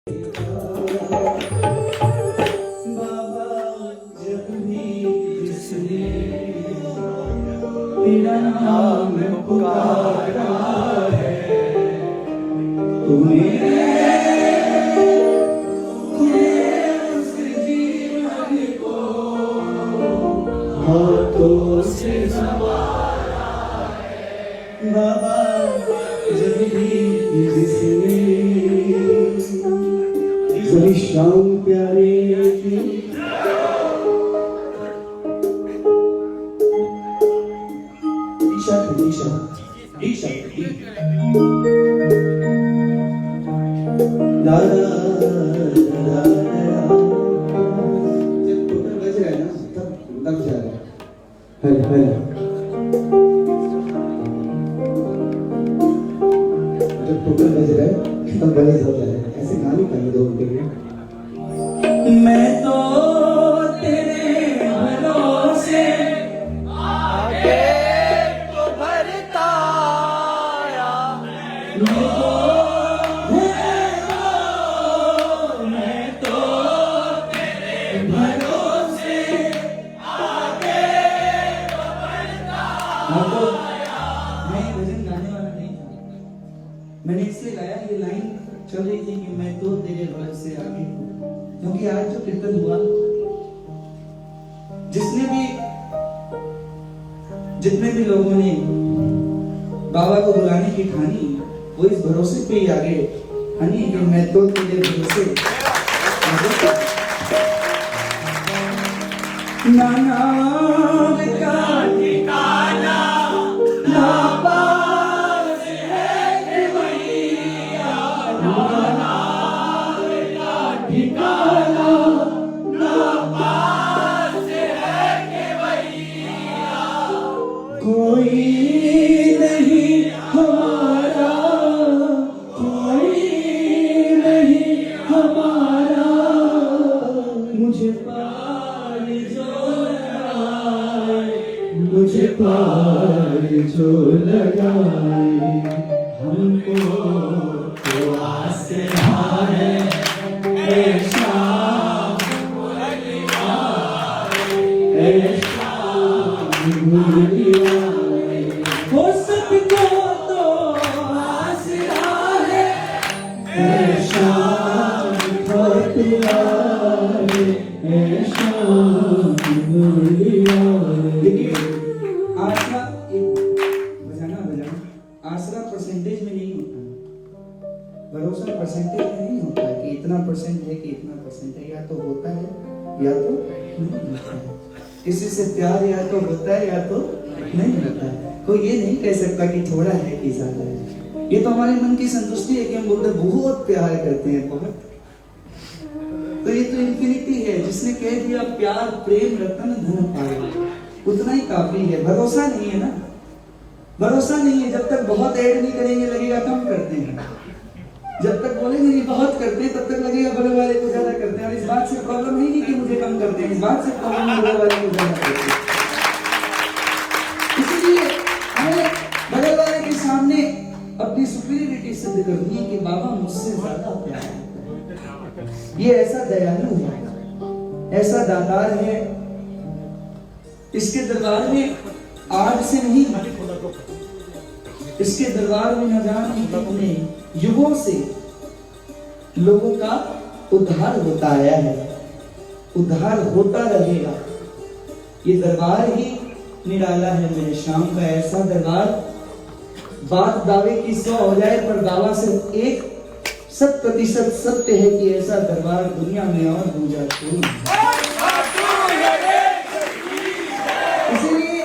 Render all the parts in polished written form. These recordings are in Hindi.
तेरा नाम पुकारा है तुम्हें उस जीवन को हाथों से संवारा है बाबा जब भी जिसने सभी शाम प्यारे की ऐसे गाने पाएंगे 2 घंटे में। मैं तो तेरे भरोसे आगे को भरता आया, मैं तो तेरे भरोसे आगे को भरता आया। मैं भजन गाने वाला नहीं था, मैंने इसलिए गाया ये लाइन चल रही थी कि मैं तो तेरे भरोसे आगे हूँ, क्योंकि आज जो कीर्तन हुआ जितने भी लोगों ने बाबा को बुलाने की ठानी वो इस भरोसे पे ही आगे ठानी कि मैं तो तेरे भरोसे नाना का ठिकाना ना पास है कि मैया, नाना का ठिकाना ना पास है कि मैया, कोई नहीं हमारा, कोई नहीं हमारा, मुझे पार जो लगाए, मुझे पार जो लगाए, हमको तो आसरा है ऐ शाम मुरलिया, ऐ शाम मुरलिया, हो सबको तो आसरा है ऐ शाम मुरलिया, ऐ शाम मुरलिया। आसरा बजाना आसरा परसेंटेज में नहीं होता, भरोसा परसेंटेज में नहीं होता कि इतना परसेंट है कि इतना परसेंट है, या तो होता है या तो नहीं होता है। किसी से प्यार या तो होता है या तो नहीं होता है। कोई ये नहीं कह सकता कि थोड़ा है कि ज्यादा है। ये तो हमारे मन की संतुष्टि है कि हम बोलते बहुत प्यार करते हैं, बहुत। तो ये तो इन्फिनिटी है, जिसने कह दिया प्यार प्रेम रतन धन पाए, उतना ही काफी है। भरोसा नहीं है ना, भरोसा नहीं है। जब तक बहुत ऐड नहीं करेंगे लगेगा कम करते हैं, जब तक बोलेंगे नहीं बहुत करते हैं तब तक लगेगा बगल वाले को ज्यादा करते हैं। और इस बात से प्रॉब्लम नहीं कि मुझे कम करते हैं, इस बात से प्रॉब्लम है बगल वाले को ज्यादा करते हैं। इसीलिए हमें बगल वाले के सामने अपनी सुपीरियरिटी सिद्ध करनी है कि बाबा मुझसे ज्यादा प्यार है, ये ऐसा दयालु है, ऐसा दातार है। इसके दरबार में आज से नहीं, इसके दरबार में न जाने कितने युगों से लोगों का उद्धार होता आया है, उद्धार होता रहेगा। ये दरबार ही निराला है मेरे श्याम का, ऐसा दरबार बात दावे की 100 हो जाए पर दावा सिर्फ 1% सत्य है कि ऐसा दरबार दुनिया में और दूजा कोई नहीं। इसलिए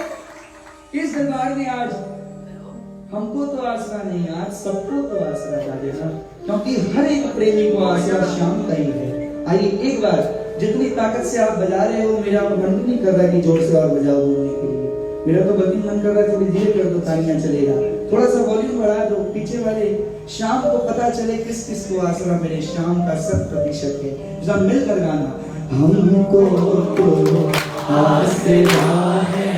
इस दरबार में आज हमको तो आसरा नहीं, आज सबको तो आसरा डालेगा, क्योंकि हर एक प्रेमी को आसरा श्याम का ही है। आइए एक बार जितनी ताकत से आप बजा रहे हो, मेरा मन नहीं कर रहा कि जोर से और बजाओ बोलने के लिए, मेरा तो बल्कि मन कर रहा है थोड़ी धीरे कर दो, तालियां चलेगा, थोड़ा सा वॉल्यूम बढ़ा दो, पीछे वाले श्याम को पता चले किस किस को आसरा मेरे श्याम का 100% है। जरा मिलकर गाना, हमको तो आसरा है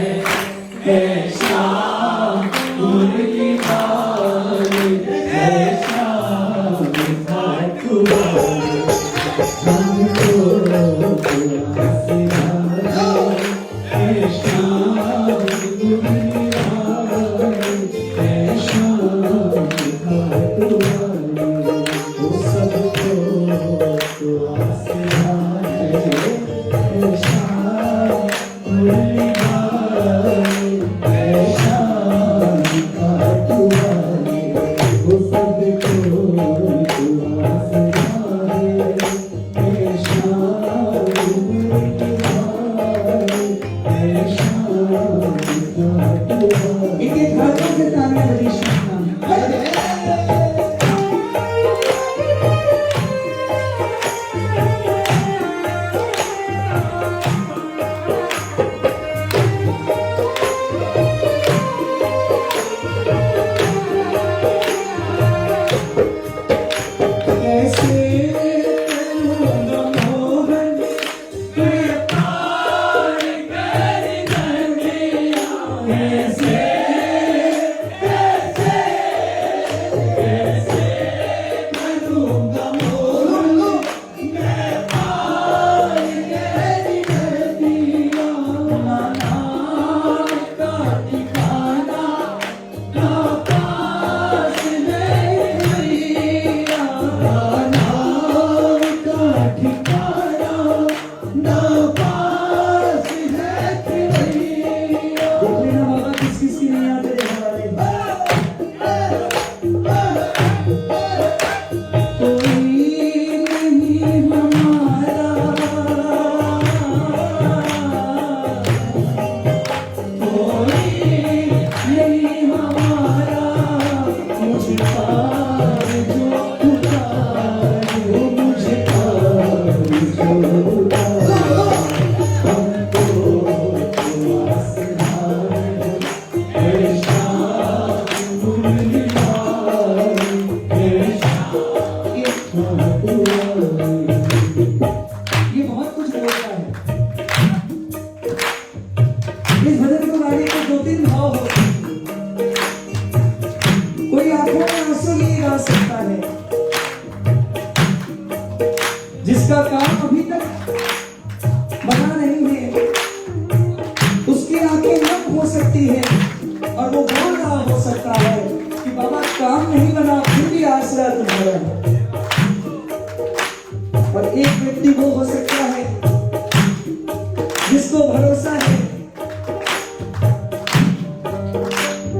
श्याम मुरली वाले, है श्याम जिसका काम अभी तक बना नहीं है, उसकी आंखें नम हो सकती है और वो बोल रहा हो सकता है कि बाबा काम नहीं बना फिर भी आसरा तुम्हारा है। और एक व्यक्ति वो हो सकता है जिसको भरोसा है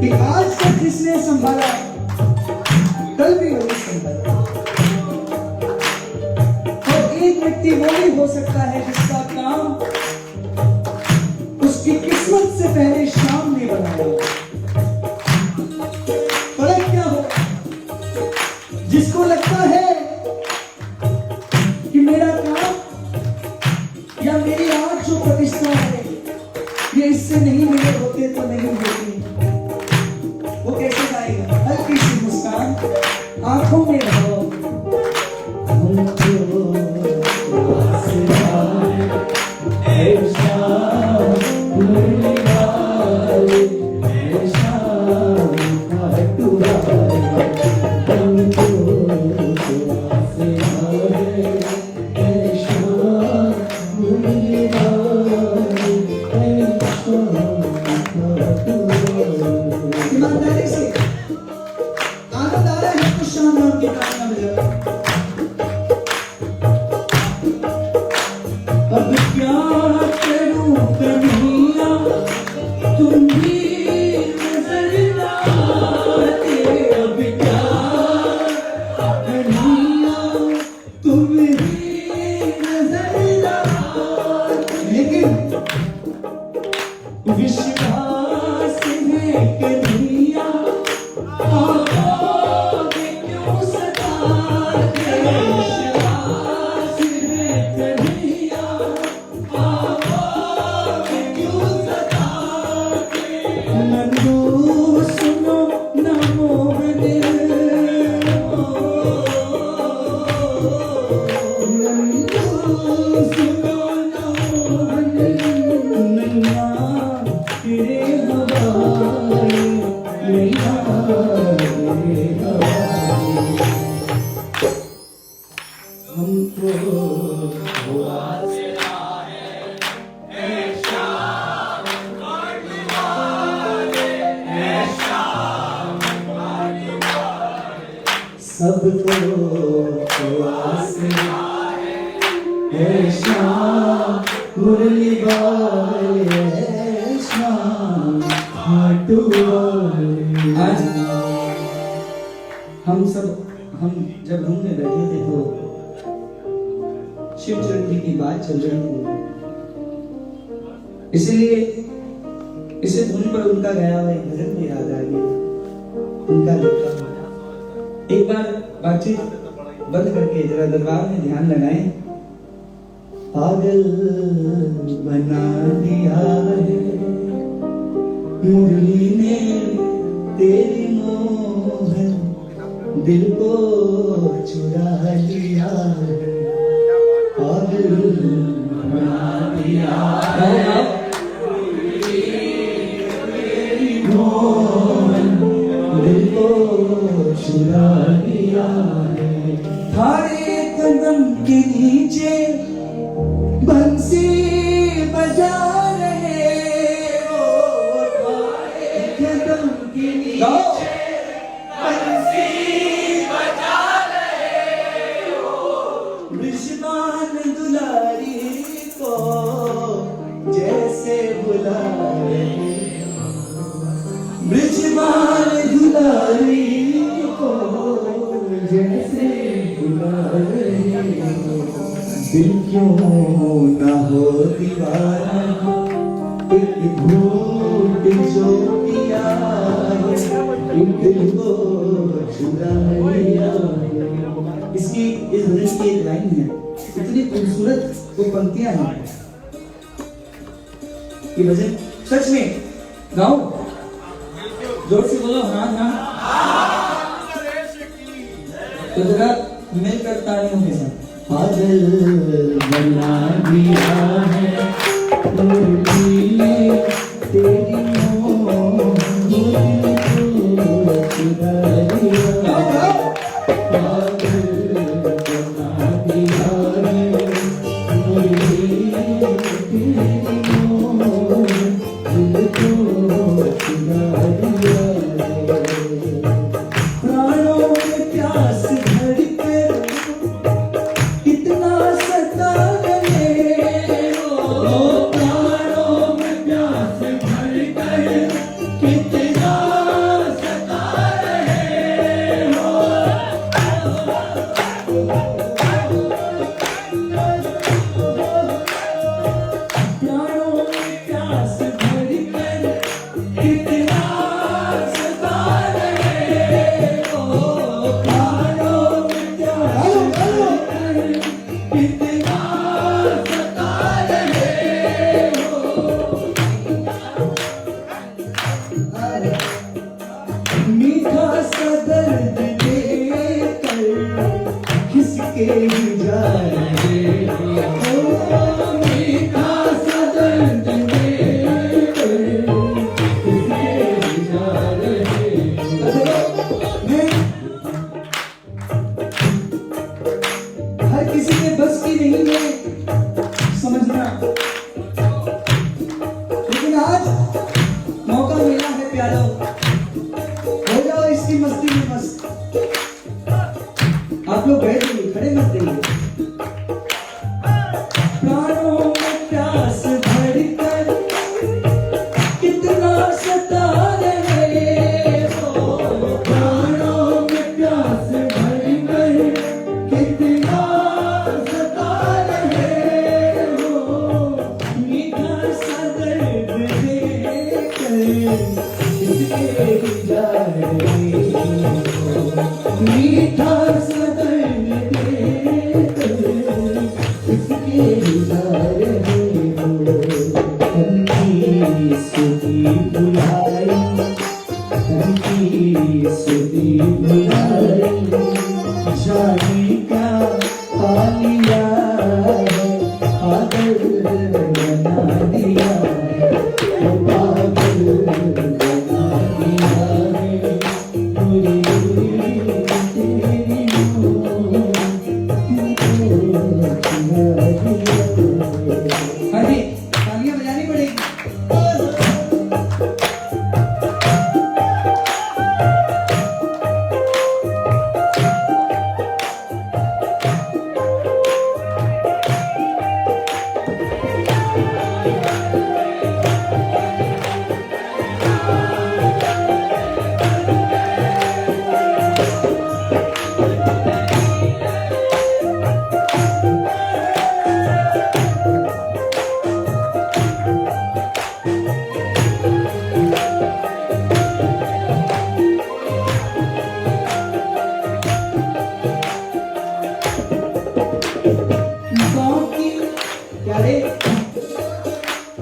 कि आज तक जिसने संभाला कल भी वही संभाला। एक व्यक्ति वो भी हो सकता है जिसका काम उसकी किस्मत से पहले शाम ने बनाया। फर्क क्या हो? जिसको लगता है कि मेरा काम या मेरी आज जो प्रतिष्ठा है ये इससे नहीं मिले होते तो नहीं होती, वो कैसे गाएगा? हल्की सी मुस्कान आंखों में रहो, ईमानदारी से आनंद आ रहा है तो शानदार की ताना बजा। अब क्या करूं कन्हैया तुम भी नजर ना आते, अब क्या कन्हैया तुम भी को हुआ सबको ऐसा मुरली वाले ऐसा हाटू वाले। आज हम जब रूम में बैठे थे तो शिव चरण जी की बात चल रही थी, इसलिए इसे धुन पर उनका गाया हुआ एक भजन भी याद आ गया, उनका लिखा। एक बार बातचीत बंद करके जरा दरबार में ध्यान लगाएं। पागल बना दिया है मुरली ने तेरी मोहन, दिल को चुरा लिया है, पागल बना दिया है तेरी मोहन, दिल को चुरा लिया है। थारे कदम के नीचे बंसी बजा रहे हो, थारे कदम के नीचे बंसी बजा रहे हो, विश्वान दुलारी को जैसे बुला रहे हो, ब्रिजमान दुलारी को जैसे बुला रहे हो। दिल क्यों ना हो दीवाना, एक घूट जो पिया है, एक दिल को चुरा लिया। इसकी इस भजन की एक लाइन है, इतनी खूबसूरत वो पंक्तियां हैं। ये भजन सच में गाओ, जोर से बोलो हाँ हाँ। तो जरा मिलकर तालियों के साथ। पागल बना दिया है मुरली तेरी मोहन, को चुरा लिया। पागल बना दिया है मुरली तेरी मोहन, दिल को चुरा लिया। प्राणों में प्यास भर के कितना सता रहे हो, प्राणों में प्यास भर कर कितना सता रहे हो। प्राणों में प्यास भर कर कितना सता रहे हो, प्राणों में प्यास भर कर कितना सता रहे हो। मीठा सा दर्द देकर किसके ही जा रहे हो, मीठा सा दर्द देकर किसके ही जा रहे हो। हर किसी के बस की नहीं है समझना, लेकिन आज मौका मिला है प्यारो, हो जाओ इसकी मस्ती में मस्त। आप लोग बैठ जाइए, खड़े मत रहिए। प्राणों में प्यास भर कर कितना सता रहे हो, प्राणों में प्यास भर कर कितना सता रहे हो। मीठा सा दर्द देकर किसके ही जा रहे हो, मीठा सा दर्द देकर हाँ जी, तालियां बजानी पड़ेगी।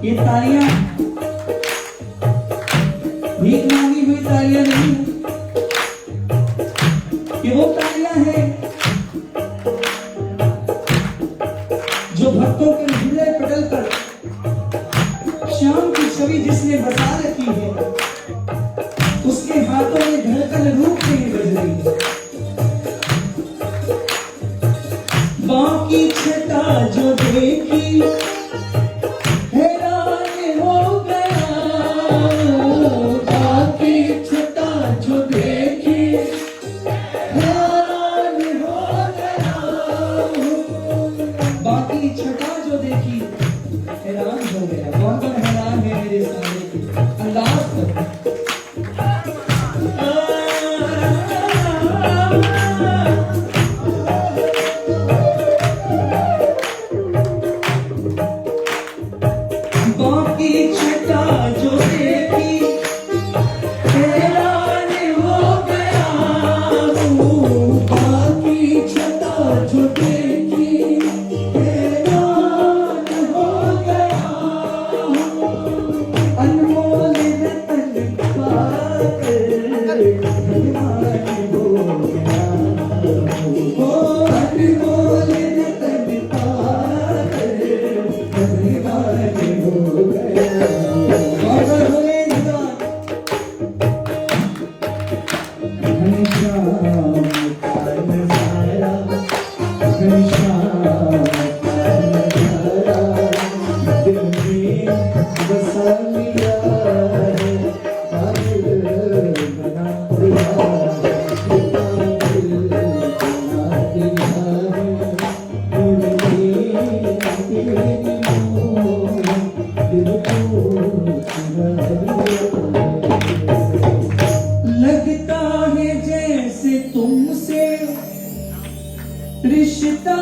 ये तालियां भीख मांगी हुई तालियां नहीं, ये वो तालियां हैं जो भक्तों के हृदय पटल पर श्याम की छवि जिसने बसा रखी है, उसके हाथों में धड़कन रूप में बज रही है। बाकी छटा जो देखी लगता है जैसे तुमसे रिश्ता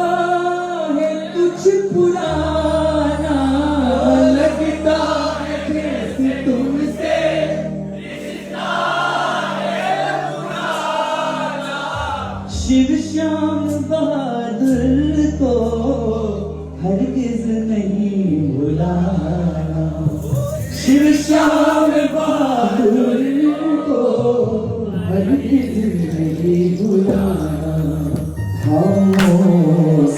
है कुछ पुराना, लगता है जैसे तुमसे रिश्ता है पुराना। शिव श्याम बहादुर को हरगिज नहीं भुलाना, शिव श्याम बहादुर को हरगिज नहीं भुलाना। खामोश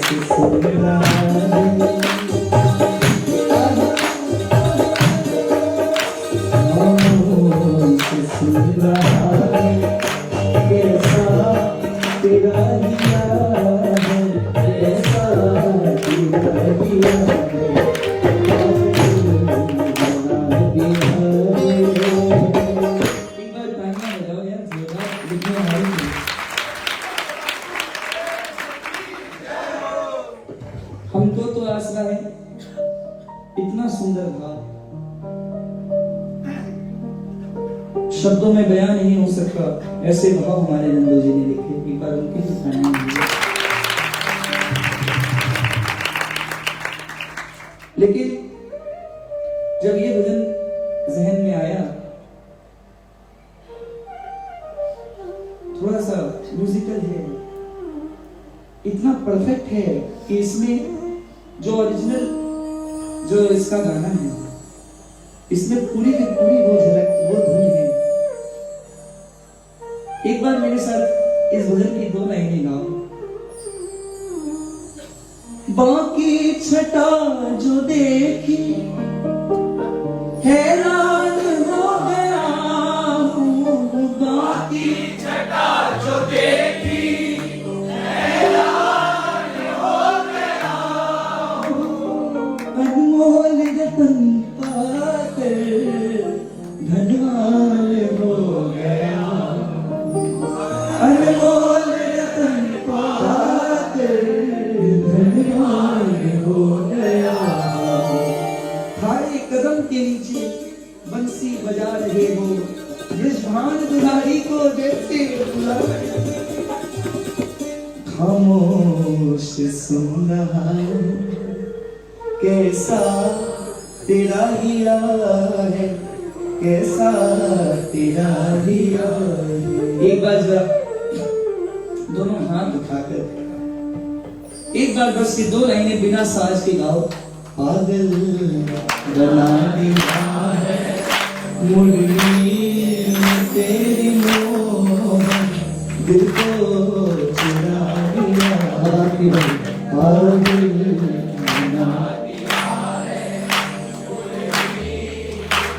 सुनना कैसा तेरा दिया है, कैसा तेरा दिया है, हमको तो आसरा है। इतना सुंदर भाव शब्दों में बयान नहीं हो सकता, ऐसे भाव हमारे नंदू जी ने लिखे। एक बार उनकी भी तारीफ कीजिए। लेकिन जब ये भजन जहन में आया, थोड़ा सा म्यूजिकल है, इतना परफेक्ट है कि इसमें जो ओरिजिनल जो इसका गाना है, इसमें पूरी की पूरी वो झलक, वो धुन है। एक बार मेरे साथ इस भजन की 2 लाइनें गाओ। बाकी छटा जो देखी हैरान हो गया हूँ, बाकी छटा जो देखी हैरान हो गया सुन रहा हूँ कैसा तेरा हिया है, कैसा तेरा हिया है। एक बार जरा दोनों हाथ उठाकर एक बार बस ये 2 लाइनें बिना साज के गाओ। पागल बना दिया है मुरली तेरी मोह, दिल को चुरा दिया है। पागल बना दिया है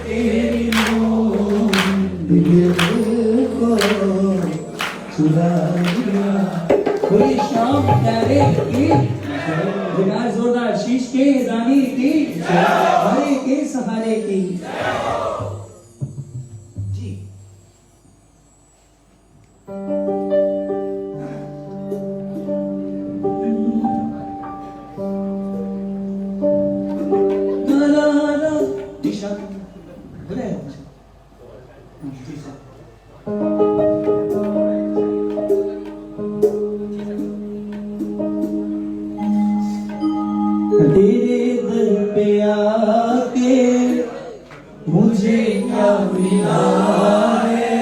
तेरी मोह, दिल को चुरा दिया। कोई शाम प्यारे की बिना जोरदार शीश के रानी की, हरे के सहारे की जी। दिशा बोले तेरे दर पे आके मुझे क्या मिला है,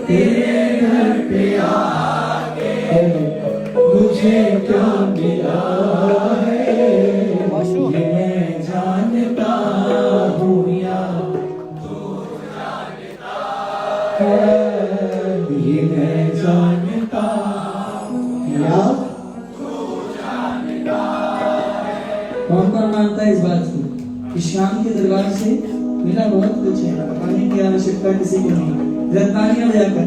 तेरे दर पे आके मुझे क्या मिला है, ये मैं जानता हूँ या तू जानता है, ये मैं जानता हूँ या कौन कौन मानता है इस बात को कि श्याम के दरबार से मिला बहुत कुछ है, पाने की आवश्यकता किसी को नहीं। रत्नानियां बजाकर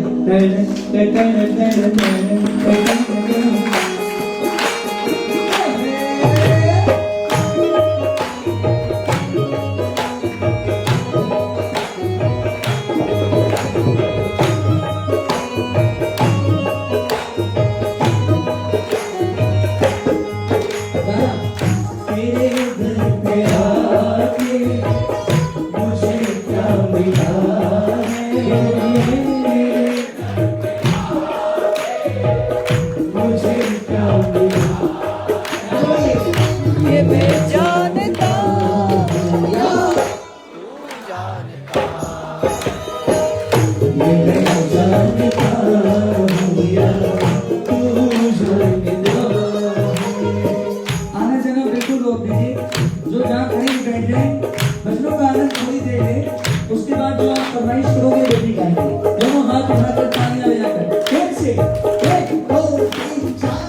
उसके बाद जो आप फरमाइश करोगे वो भी गाएंगे। दोनों हाथ उठाकर तालियां बजाकर फिर से 1 2 3 4।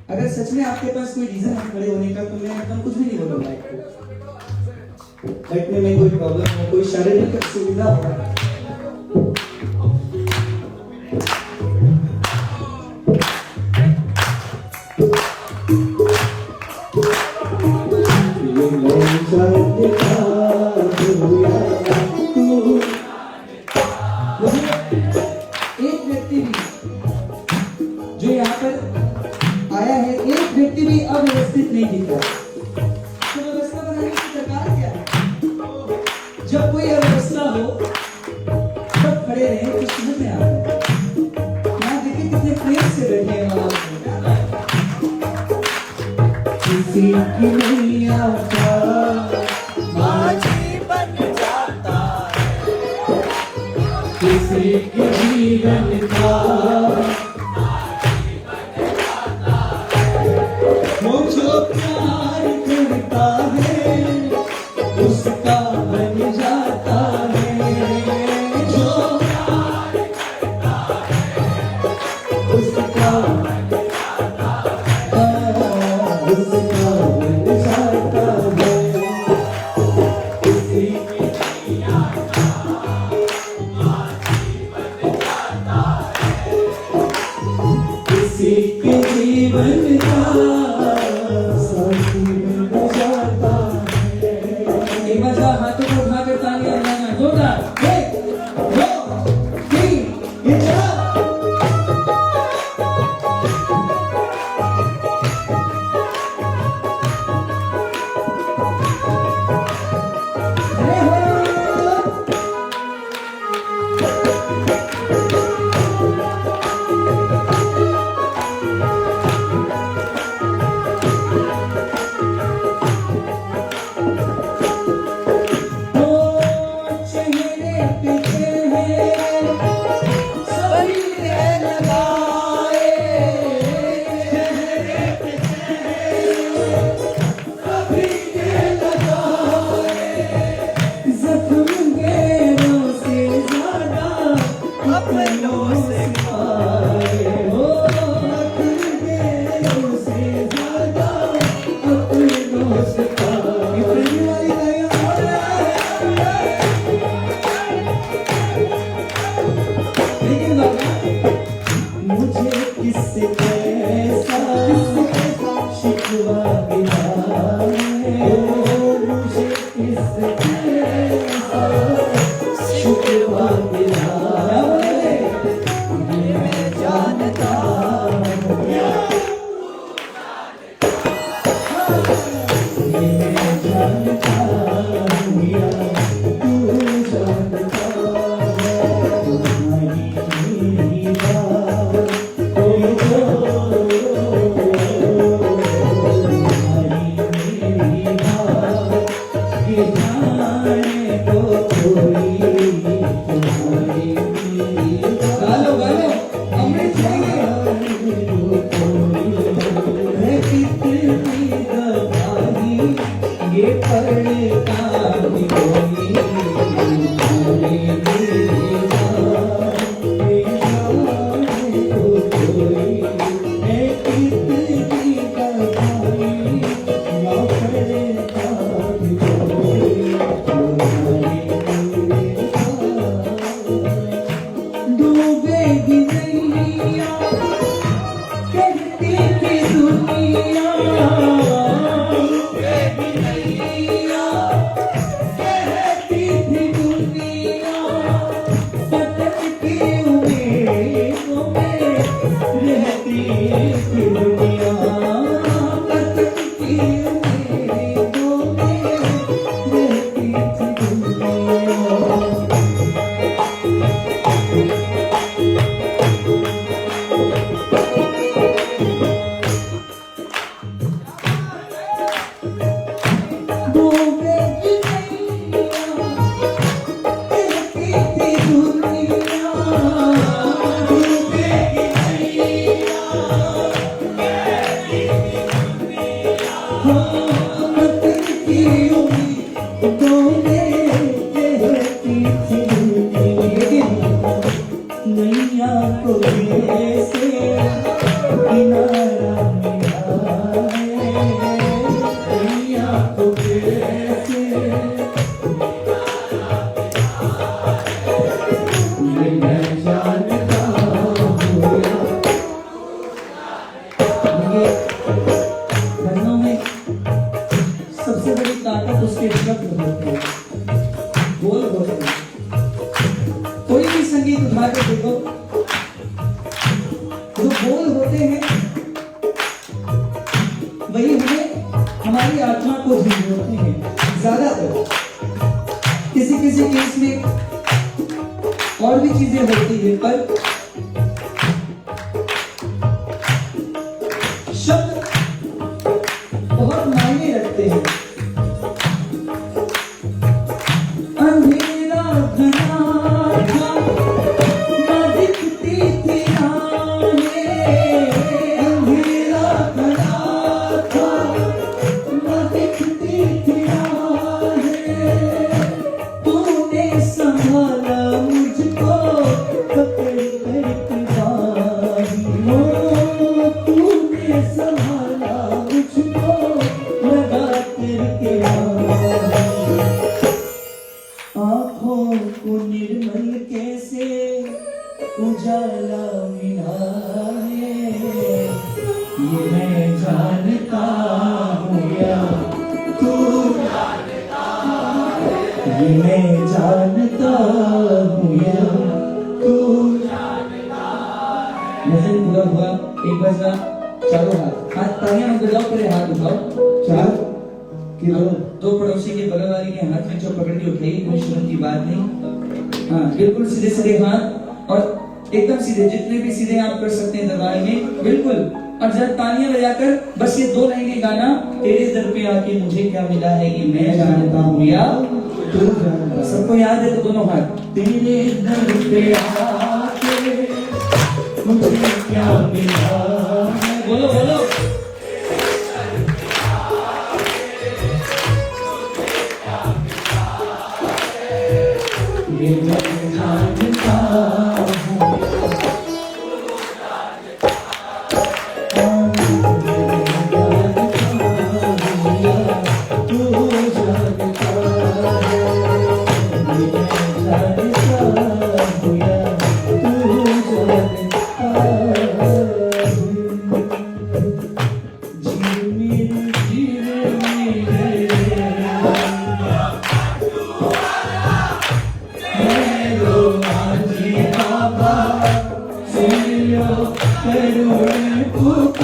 अगर सच में आपके पास कोई रीजन है खड़े होने का तो मैं एकदम कुछ भी नहीं बोलूंगा। लाइफ में कोई प्रॉब्लम हो, कोई शारीरिक असुविधा हो, ये मैं जानता जब कोई अवस्था हो तब खड़े रहे तो समझ में आता है। यहाँ देखिए कितने प्रेम से बैठे हैं वहां किसी की नहीं आता माझी बन जाता है, किसी के जीवन का वो जो प्यार करता है उसका बन जाता है, जो प्यार करता है उसका बन जाता है, उसका बन जाता है, किसी की नहीं आता माझी बन जाता है, किसी के जीवन का साथी बन जाता है। एक बार हाथों को उठाकर तालियां बजाना। से केस में और भी चीजें होती है, पर शब्द बहुत मायने रखते हैं। अंधेरा घना था, न दिखती थी राहें। अंधेरा घना था, न दिखती थी राहें। तूने संभाला मुझको पकड़ कर बाहों। तूने संभाला मुझको लगा करके बाहों। आँखों को निर्मल कैसे उजाला मिला है, ये मैं जानता हूँ या तू जानता है। ये मैं जानता हूँ या तू जानता है। नजर पूरा हुआ, एक बजा, चारों हाथ तालियां बजाओ, पहले हाथ उठाओ। चार दो पड़ोसी के बगल वाले के हाथ में जो पकड़ के उठाइए, कोई शर्म की बात नहीं। हाँ, बिल्कुल सीधे सीधे हाथ, और एकदम सीधे, जितने भी सीधे आप कर सकते हैं दरबार में, बिल्कुल। और जब तालियां बजाकर बस ये दो लाइनें गाना, तेरे दर पे आके मुझे क्या मिला है, ये मैं जानता हूँ या तू जानता है। सबको याद है तो दोनों हाथ। तेरे दर पे आके मुझे क्या मिला है, बोलो बोलो। ये मैं जानता हूँ, तू जानता है। ये मैं जानता हूँ या तू जानता है। जी मेरे जीवन बाबा सुन लो करुण पुकार।